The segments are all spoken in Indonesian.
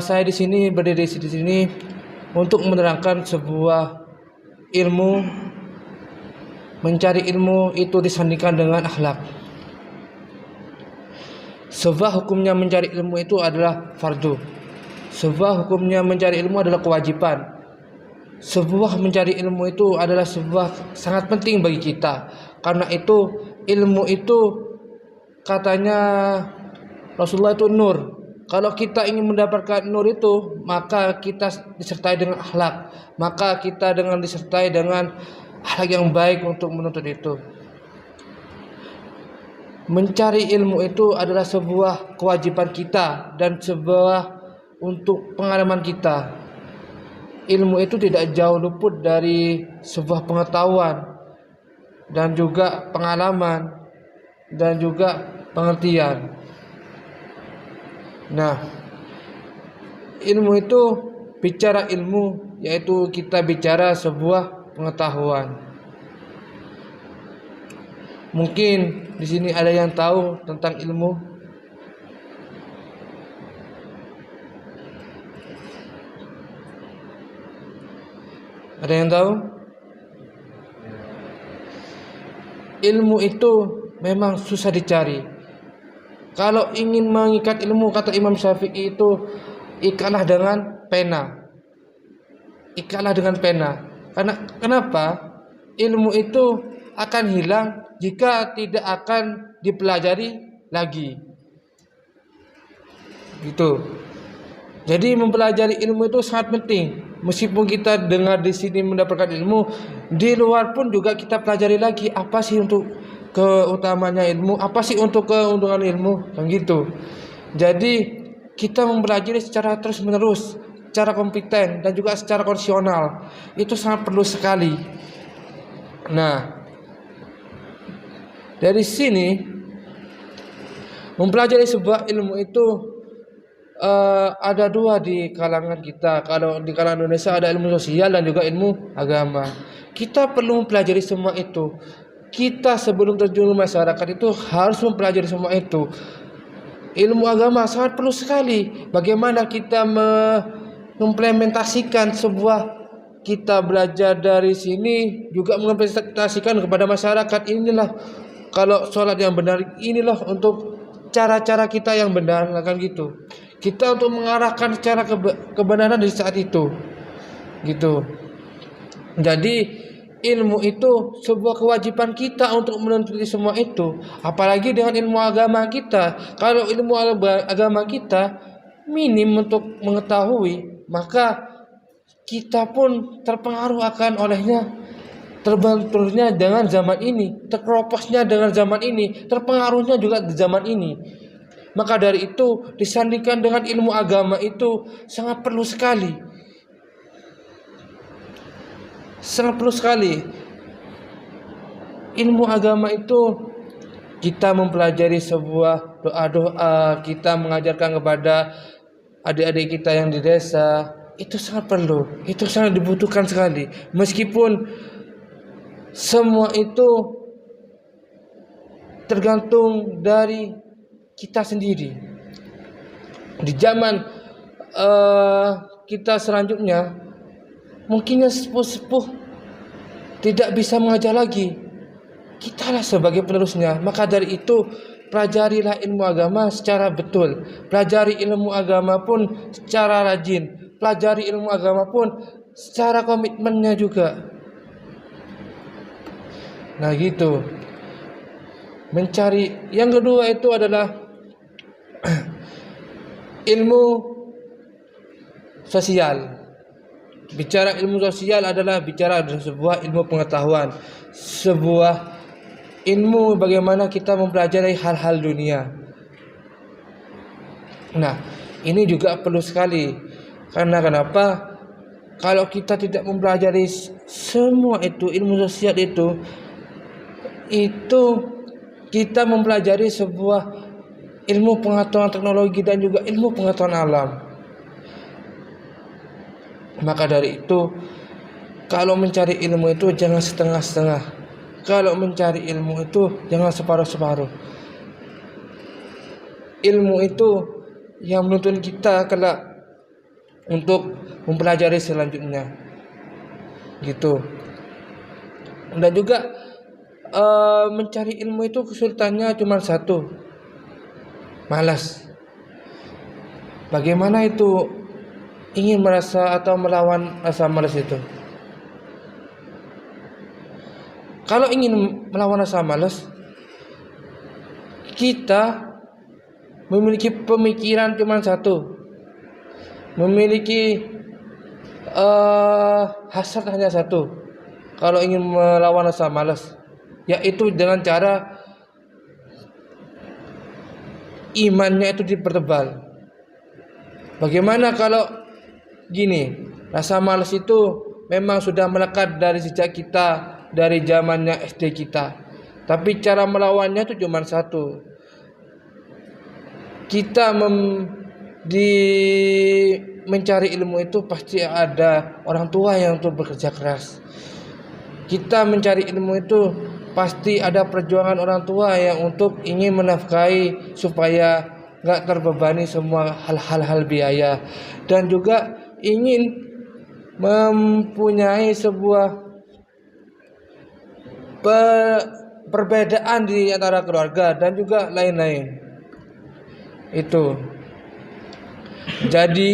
Saya di sini berdiri di sini untuk menerangkan sebuah ilmu. Mencari ilmu itu disandingkan dengan akhlak. Sebab hukumnya mencari ilmu itu adalah fardu. Sebab hukumnya mencari ilmu adalah kewajiban. Sebuah mencari ilmu itu adalah sebuah sangat penting bagi kita. Karena itu ilmu itu katanya Rasulullah itu nur. Kalau kita ingin mendapatkan nur itu, maka kita disertai dengan akhlak. Maka kita disertai dengan akhlak yang baik untuk menuntut itu. Mencari ilmu itu adalah sebuah kewajiban kita dan sebuah untuk pengalaman kita. Ilmu itu tidak jauh luput dari sebuah pengetahuan dan juga pengalaman dan juga pengertian. Nah, ilmu itu bicara ilmu, yaitu kita bicara sebuah pengetahuan. Mungkin di sini ada yang tahu tentang ilmu. Ada yang tahu? Ilmu itu memang susah dicari. Kalau ingin mengikat ilmu, kata Imam Syafi'i itu, ikatlah dengan pena. Ikatlah dengan pena. Karena kenapa? Ilmu itu akan hilang jika tidak akan dipelajari lagi. Gitu. Jadi mempelajari ilmu itu sangat penting. Meskipun kita dengar di sini mendapatkan ilmu, di luar pun juga kita pelajari lagi apa sih untuk keutamanya ilmu, apa sih untuk keuntungan ilmu, kan gitu. Jadi kita mempelajari secara terus-menerus, secara kompeten dan juga secara kondisional. Itu sangat perlu sekali. Nah, dari sini mempelajari sebuah ilmu itu ada dua di kalangan kita. Kalau di kalangan Indonesia ada ilmu sosial dan juga ilmu agama. Kita perlu mempelajari semua itu. Kita sebelum terjun masyarakat itu harus mempelajari semua itu. Ilmu agama sangat perlu sekali. Bagaimana kita mengimplementasikan sebuah, kita belajar dari sini juga mengimplementasikan kepada masyarakat. Inilah kalau sholat yang benar, inilah untuk cara-cara kita yang benar, kan gitu. Kita untuk mengarahkan cara kebenaran di saat itu, gitu. Jadi ilmu itu sebuah kewajiban kita untuk menuntut semua itu. Apalagi dengan ilmu agama kita. Kalau ilmu agama kita minim untuk mengetahui, maka kita pun terpengaruh akan olehnya, terbenturnya dengan zaman ini, terkeroposnya dengan zaman ini, terpengaruhnya juga di zaman ini. Maka dari itu disandingkan dengan ilmu agama itu sangat perlu sekali. Sangat perlu sekali. Ilmu agama itu kita mempelajari sebuah doa-doa, kita mengajarkan kepada adik-adik kita yang di desa, itu sangat perlu, itu sangat dibutuhkan sekali. Meskipun semua itu tergantung dari kita sendiri. Di zaman kita selanjutnya, mungkinnya sepuh-sepuh tidak bisa mengajar lagi. Kitalah sebagai penerusnya. Maka dari itu pelajarilah ilmu agama secara betul. Pelajari ilmu agama pun secara rajin. Pelajari ilmu agama pun secara komitmennya juga. Nah gitu. Mencari. Yang kedua itu adalah ilmu sosial. Bicara ilmu sosial adalah bicara sebuah ilmu pengetahuan, sebuah ilmu bagaimana kita mempelajari hal-hal dunia. Nah, ini juga perlu sekali. Karena kenapa? Kalau kita tidak mempelajari semua itu, ilmu sosial itu kita mempelajari sebuah ilmu pengetahuan teknologi dan juga ilmu pengetahuan alam. Maka dari itu, kalau mencari ilmu itu jangan setengah-setengah. Kalau mencari ilmu itu jangan separuh-separuh. Ilmu itu yang menuntun kita kelak untuk mempelajari selanjutnya gitu. Dan juga mencari ilmu itu kesulitannya cuma satu, malas. Bagaimana itu ingin merasa atau melawan rasa malas itu? Kalau ingin melawan rasa malas, kita memiliki pemikiran cuma satu, memiliki hasrat hanya satu. Kalau ingin melawan rasa malas, yaitu dengan cara imannya itu dipertebal. Bagaimana kalau gini, rasa malas itu memang sudah melekat dari sejak kita, dari zamannya SD kita. Tapi cara melawannya itu cuma satu. Kita mencari ilmu itu pasti ada orang tua yang untuk bekerja keras. Kita mencari ilmu itu pasti ada perjuangan orang tua yang untuk ingin menafkahi supaya nggak terbebani semua hal-hal biaya, dan juga ingin mempunyai sebuah perbedaan di antara keluarga dan juga lain-lain. Itu jadi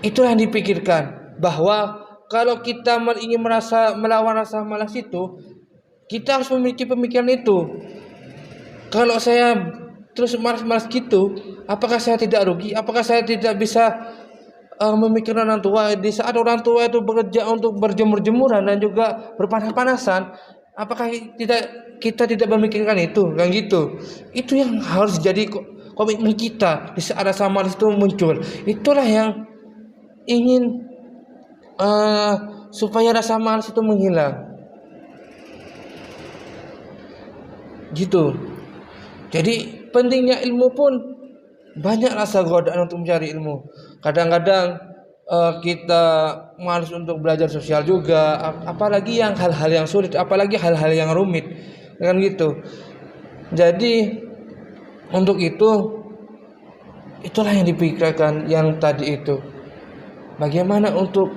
itulah yang dipikirkan, bahwa kalau kita ingin melawan rasa malas itu, kita harus memiliki pemikiran itu. Kalau saya terus malas-malas gitu, apakah saya tidak rugi? Apakah saya tidak bisa memikirkan orang tua di saat orang tua itu bekerja untuk berjemur-jemuran dan juga berpanas-panasan? Apakah kita tidak memikirkan itu? Kan gitu. Itu yang harus jadi komitmen kita di saat rasa malas itu muncul. Itulah yang ingin supaya rasa malas itu menghilang. Gitu. Jadi pentingnya ilmu pun banyak rasa godaan untuk mencari ilmu. Kadang-kadang kita malas untuk belajar sosial juga, apalagi yang hal-hal yang sulit, apalagi hal-hal yang rumit, kan gitu. Jadi untuk itulah yang dipikirkan yang tadi itu. Bagaimana untuk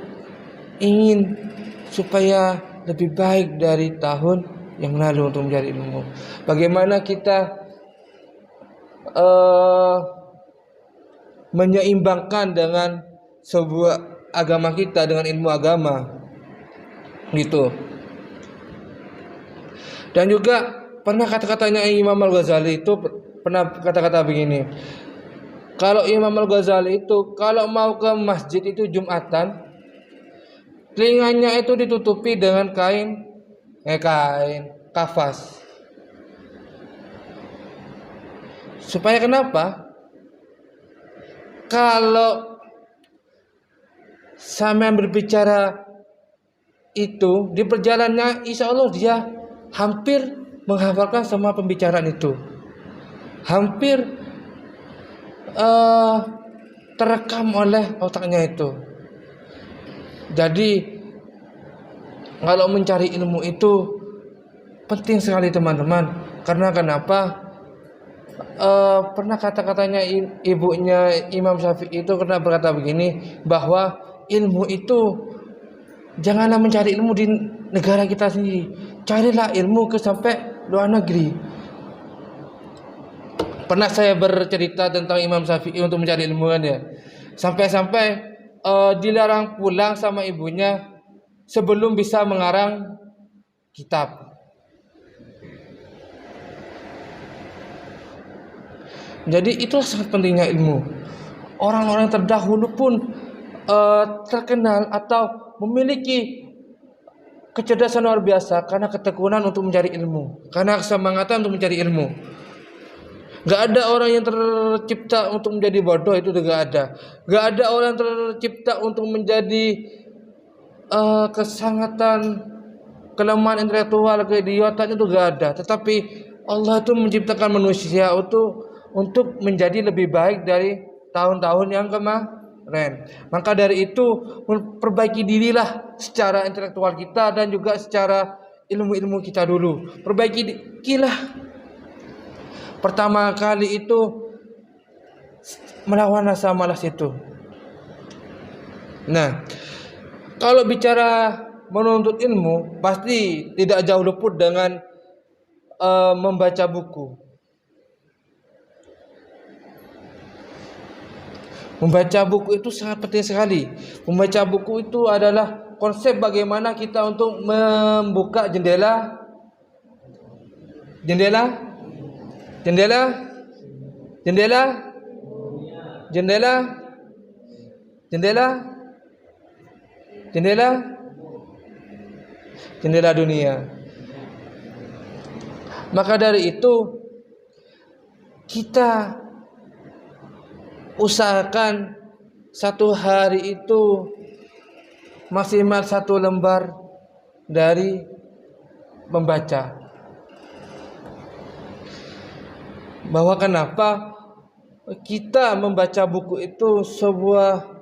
ingin supaya lebih baik dari tahun yang lalu untuk mencari ilmu. Bagaimana kita menyeimbangkan dengan sebuah agama kita dengan ilmu agama gitu. Dan juga pernah kata-katanya Imam Al-Ghazali itu pernah kata-kata begini. Kalau Imam Al-Ghazali itu kalau mau ke masjid itu Jumatan, telinganya itu ditutupi dengan kain kafas. Supaya kenapa? Kalau sampean berbicara itu di perjalanannya, insya Allah dia hampir menghafalkan semua pembicaraan itu, hampir terekam oleh otaknya itu. Jadi kalau mencari ilmu itu penting sekali teman-teman. Karena kenapa? Pernah kata-katanya ibunya Imam Syafi'i itu pernah berkata begini, bahwa ilmu itu janganlah mencari ilmu di negara kita sendiri, carilah ilmu ke sampai luar negeri. Pernah saya bercerita tentang Imam Syafi'i untuk mencari ilmu kan ya, sampai-sampai dilarang pulang sama ibunya sebelum bisa mengarang kitab. Jadi itulah sangat pentingnya ilmu. Orang-orang terdahulu pun terkenal atau memiliki kecerdasan luar biasa karena ketekunan untuk mencari ilmu, karena kesemangatan untuk mencari ilmu. Gak ada orang yang tercipta untuk menjadi bodoh, itu juga ada. Gak ada orang yang tercipta untuk menjadi kesangatan, kelemahan intelektual, keidiotan, itu gak ada. Tetapi Allah itu menciptakan manusia untuk menjadi lebih baik dari tahun-tahun yang kemarin. Maka dari itu perbaiki dirilah secara intelektual kita dan juga secara ilmu-ilmu kita dulu. Perbaiki dirilah. Pertama kali itu melawan rasa malas itu. Nah, kalau bicara menuntut ilmu, pasti tidak jauh luput dengan membaca buku. Membaca buku itu sangat penting sekali. Membaca buku itu adalah konsep bagaimana kita untuk membuka jendela, jendela, jendela, jendela, jendela, jendela, jendela, jendela dunia. Maka dari itu kita usahakan satu hari itu maksimal 1 lembar dari membaca. Bahwa kenapa kita membaca buku itu sebuah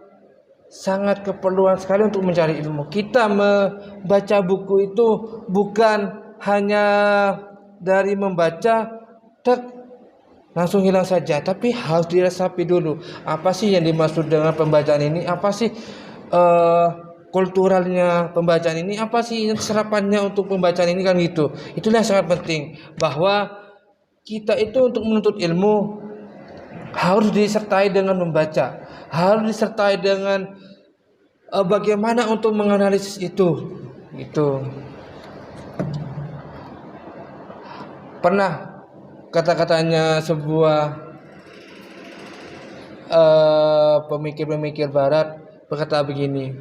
sangat keperluan sekali untuk mencari ilmu. Kita membaca buku itu bukan hanya dari membaca langsung hilang saja, tapi harus diresapi dulu. Apa sih yang dimaksud dengan pembacaan ini? Apa sih kulturalnya pembacaan ini? Apa sih serapannya untuk pembacaan ini, kan gitu. Itulah yang sangat penting, bahwa kita itu untuk menuntut ilmu harus disertai dengan membaca, harus disertai dengan bagaimana untuk menganalisis itu. Gitu. Pernah kata-katanya sebuah pemikir-pemikir barat berkata begini,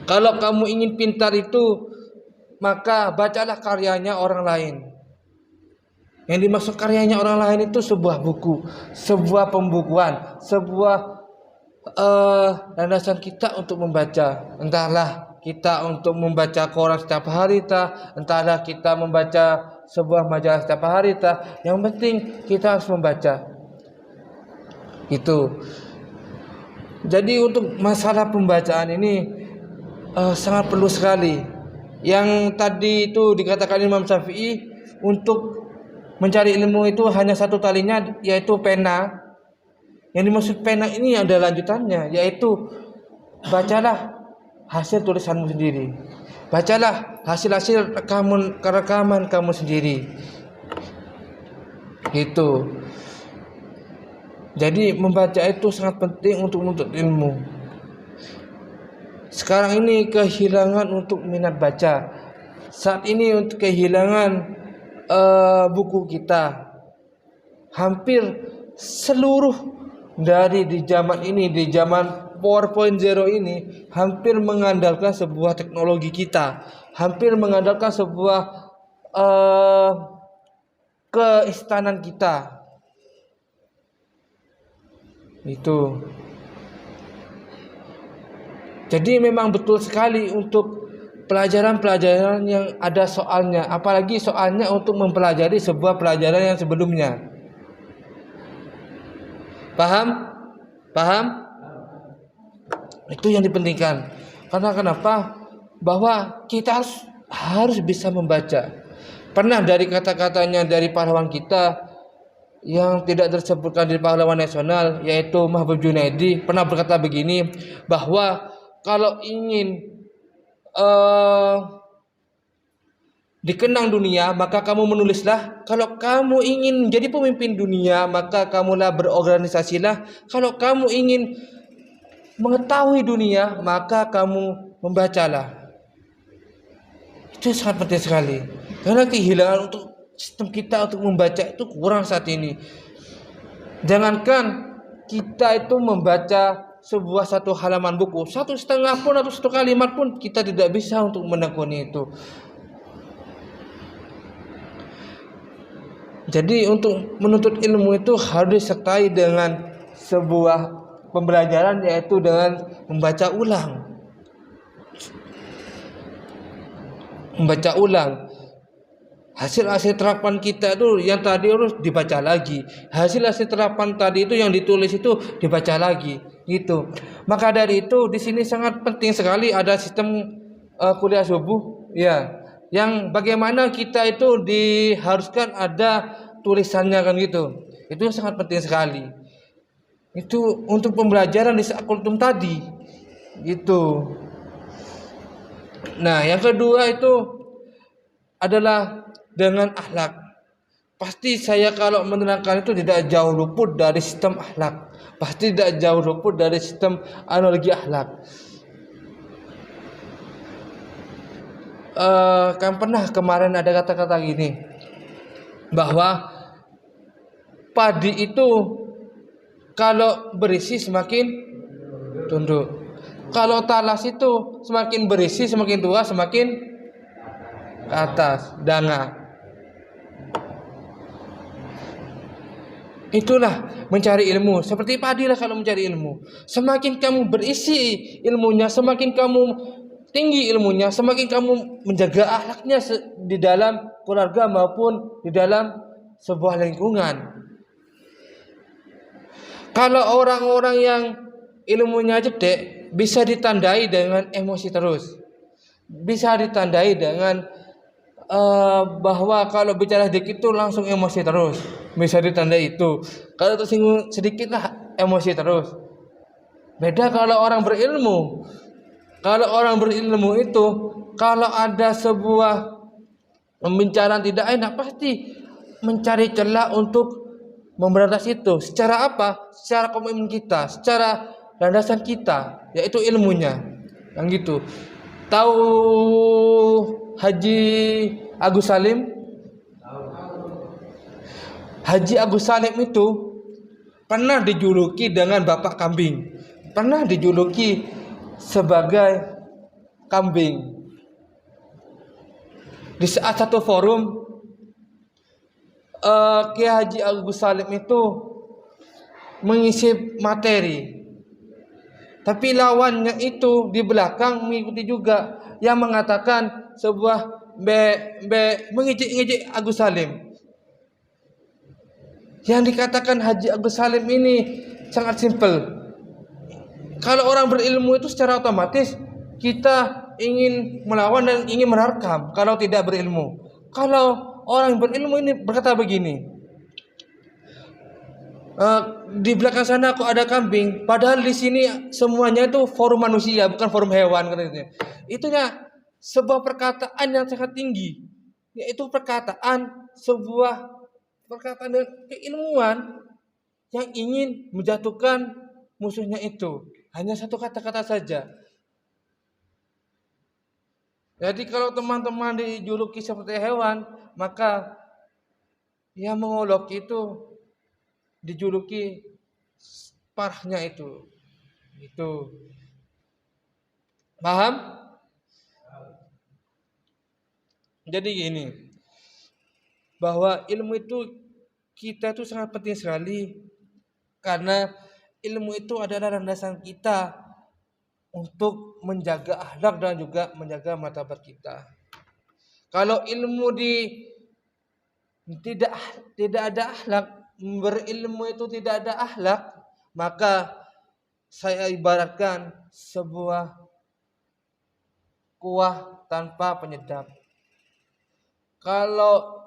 kalau kamu ingin pintar itu, maka bacalah karyanya orang lain. Yang dimaksud karyanya orang lain itu sebuah buku, sebuah pembukuan, sebuah landasan kita untuk membaca. Entahlah kita untuk membaca koran setiap hari, entahlah kita membaca sebuah majalah setiap hari, yang penting kita harus membaca. Itu. Jadi untuk masalah pembacaan ini sangat perlu sekali. Yang tadi itu dikatakan Imam Syafi'i, untuk mencari ilmu itu hanya satu talinya, yaitu pena. Yang dimaksud pena ini ada lanjutannya, yaitu bacalah hasil tulisanmu sendiri. Bacalah hasil-hasil rekaman kamu sendiri. Gitu. Jadi membaca itu sangat penting untuk menuntut ilmu. Sekarang ini kehilangan untuk minat baca. Saat ini untuk kehilangan buku kita. Hampir seluruh dari di zaman ini, di zaman 4.0 ini, hampir mengandalkan sebuah teknologi kita, hampir mengandalkan sebuah keinstanan kita. Itu. Jadi memang betul sekali untuk pelajaran-pelajaran yang ada soalnya, apalagi soalnya untuk mempelajari sebuah pelajaran yang sebelumnya. Paham? Paham? Itu yang dipentingkan. Karena kenapa? Bahwa kita harus bisa membaca. Pernah dari kata-katanya dari pahlawan kita yang tidak disebutkan di pahlawan nasional, yaitu Mahfudz Junaidi, pernah berkata begini, bahwa kalau ingin dikenang dunia, maka kamu menulislah. Kalau kamu ingin menjadi pemimpin dunia, maka kamulah berorganisasilah. Kalau kamu ingin mengetahui dunia, maka kamu membacalah. Itu sangat penting sekali. Karena kehilangan untuk sistem kita untuk membaca itu kurang saat ini. Jangankan kita itu membaca sebuah satu halaman buku, 1,5 pun atau 1 kalimat pun kita tidak bisa untuk menekuni itu. Jadi untuk menuntut ilmu itu harus disertai dengan sebuah pembelajaran, yaitu dengan membaca ulang. Membaca ulang. Hasil-hasil terapan kita itu yang tadi harus dibaca lagi. Hasil-hasil terapan tadi itu yang ditulis itu dibaca lagi, gitu. Maka dari itu di sini sangat penting sekali ada sistem kuliah subuh, ya. Yang bagaimana kita itu diharuskan ada tulisannya, kan gitu. Itu sangat penting sekali. Itu untuk pembelajaran di saat kultum tadi. Gitu. Nah, yang kedua itu adalah dengan akhlak. Pasti saya kalau menerangkan itu tidak jauh luput dari sistem akhlak. Pasti tidak jauh luput dari sistem analogi akhlak. Kan pernah kemarin ada kata-kata gini, bahwa padi itu kalau berisi semakin tunduk. Kalau talas itu semakin berisi, semakin tua, semakin ke atas, danga. Itulah mencari ilmu. Seperti padi lah kalau mencari ilmu. Semakin kamu berisi ilmunya, semakin kamu tinggi ilmunya, semakin kamu menjaga akhlaknya di dalam keluarga maupun di dalam sebuah lingkungan. Kalau orang-orang yang ilmunya jedek, bisa ditandai dengan emosi terus. Bisa ditandai dengan bahwa kalau bicara sedikit itu langsung emosi terus. Bisa ditandai itu. Kalau tersinggung sedikit lah emosi terus. Beda kalau orang berilmu. Kalau orang berilmu itu, kalau ada sebuah pembicaraan tidak enak, pasti mencari celah untuk memberantas itu. Secara apa? Secara komitmen kita, secara landasan kita, yaitu ilmunya. Yang gitu. Tahu Haji Agus Salim? Haji Agus Salim itu pernah dijuluki dengan bapak kambing. Pernah dijuluki sebagai kambing. Di saat satu forum, Kiai Haji Agus Salim itu mengisi materi, tapi lawannya itu di belakang mengikuti juga, yang mengatakan sebuah mengejek-ngejek Agus Salim. Yang dikatakan Haji Agus Salim ini sangat simpel. Kalau orang berilmu itu secara otomatis kita ingin melawan dan ingin menerkam kalau tidak berilmu. Kalau orang berilmu ini berkata begini, di belakang sana kok ada kambing, padahal di sini semuanya itu forum manusia, bukan forum hewan. Itunya sebuah perkataan yang sangat tinggi, yaitu sebuah perkataan keilmuan yang ingin menjatuhkan musuhnya itu. Hanya satu kata-kata saja. Jadi kalau teman-teman dijuluki seperti hewan, maka yang mengolok itu dijuluki parahnya itu. Itu. Paham? Jadi gini, bahwa ilmu itu kita itu sangat penting sekali, karena ilmu itu adalah landasan kita untuk menjaga akhlak dan juga menjaga martabat kita. Kalau ilmu tidak ada akhlak, berilmu itu tidak ada akhlak, maka saya ibaratkan sebuah kuah tanpa penyedap. Kalau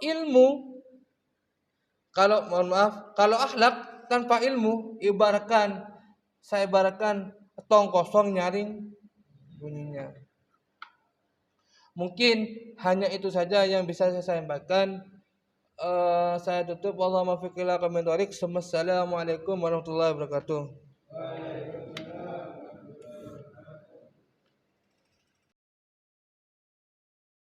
akhlak tanpa ilmu, saya ibaratkan tong kosong nyaring bunyinya. Mungkin hanya itu saja yang bisa saya sampaikan. Saya tutup. Wassalamualaikum warahmatullahi wabarakatuh.